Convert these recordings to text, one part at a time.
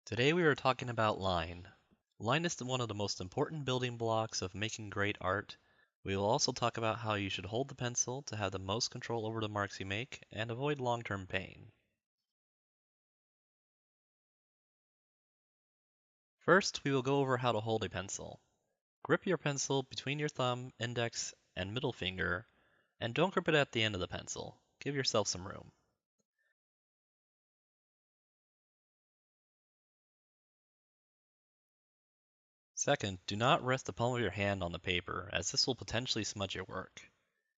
Today we are talking about line. Line is one of the most important building blocks of making great art. We will also talk about how you should hold the pencil to have the most control over the marks you make and avoid long-term pain. First, we will go over how to hold a pencil. Grip your pencil between your thumb, index, and middle finger, and don't grip it at the end of the pencil. Give yourself some room. Second, do not rest the palm of your hand on the paper, as this will potentially smudge your work.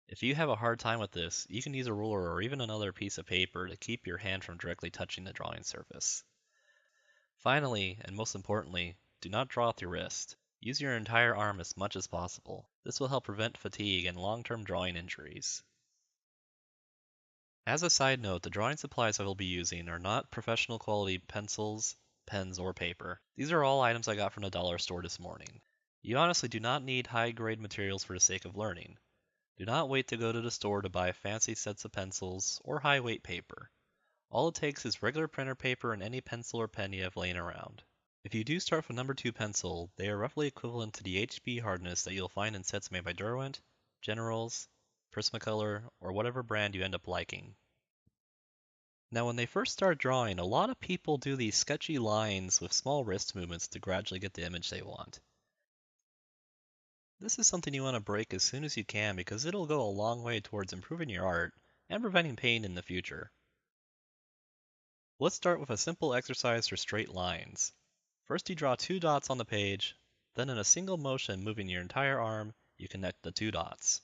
If you have a hard time with this, you can use a ruler or even another piece of paper to keep your hand from directly touching the drawing surface. Finally, and most importantly, do not draw with your wrist. Use your entire arm as much as possible. This will help prevent fatigue and long-term drawing injuries. As a side note, the drawing supplies I will be using are not professional quality pencils, pens, or paper. These are all items I got from the dollar store this morning. You honestly do not need high-grade materials for the sake of learning. Do not wait to go to the store to buy fancy sets of pencils or high-weight paper. All it takes is regular printer paper and any pencil or pen you have laying around. If you do start with number 2 pencil, they are roughly equivalent to the HB hardness that you'll find in sets made by Derwent, Generals, Prismacolor, or whatever brand you end up liking. Now when they first start drawing, a lot of people do these sketchy lines with small wrist movements to gradually get the image they want. This is something you want to break as soon as you can because it'll go a long way towards improving your art and preventing pain in the future. Let's start with a simple exercise for straight lines. First you draw 2 dots on the page, then in a single motion moving your entire arm, you connect the 2 dots.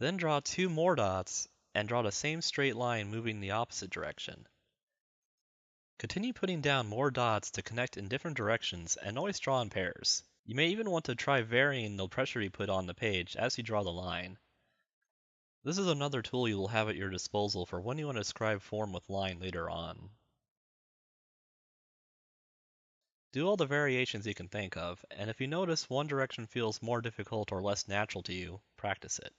Then draw 2 more dots and draw the same straight line moving the opposite direction. Continue putting down more dots to connect in different directions and always draw in pairs. You may even want to try varying the pressure you put on the page as you draw the line. This is another tool you will have at your disposal for when you want to describe form with line later on. Do all the variations you can think of, and if you notice one direction feels more difficult or less natural to you, practice it.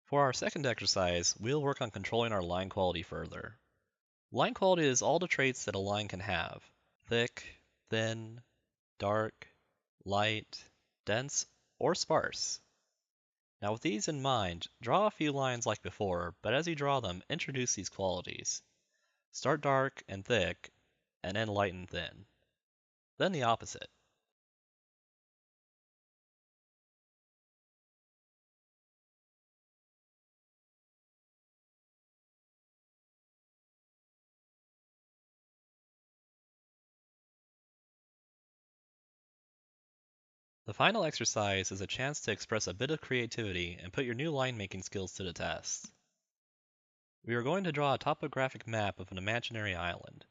For our second exercise, we'll work on controlling our line quality further. Line quality is all the traits that a line can have: thick, thin, dark, light, dense, or sparse. Now with these in mind, draw a few lines like before, but as you draw them, introduce these qualities. Start dark and thick, and end light and thin. Then the opposite. The final exercise is a chance to express a bit of creativity and put your new line making skills to the test. We are going to draw a topographic map of an imaginary island.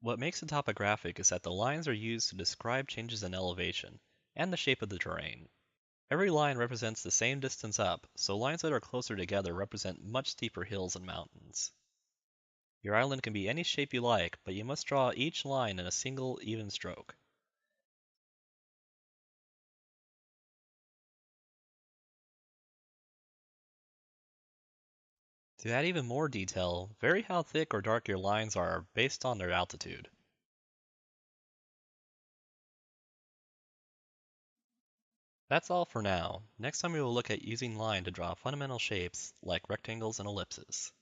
What makes it topographic is that the lines are used to describe changes in elevation and the shape of the terrain. Every line represents the same distance up, so lines that are closer together represent much steeper hills and mountains. Your island can be any shape you like, but you must draw each line in a single, even stroke. To add even more detail, vary how thick or dark your lines are based on their altitude. That's all for now. Next time we will look at using line to draw fundamental shapes like rectangles and ellipses.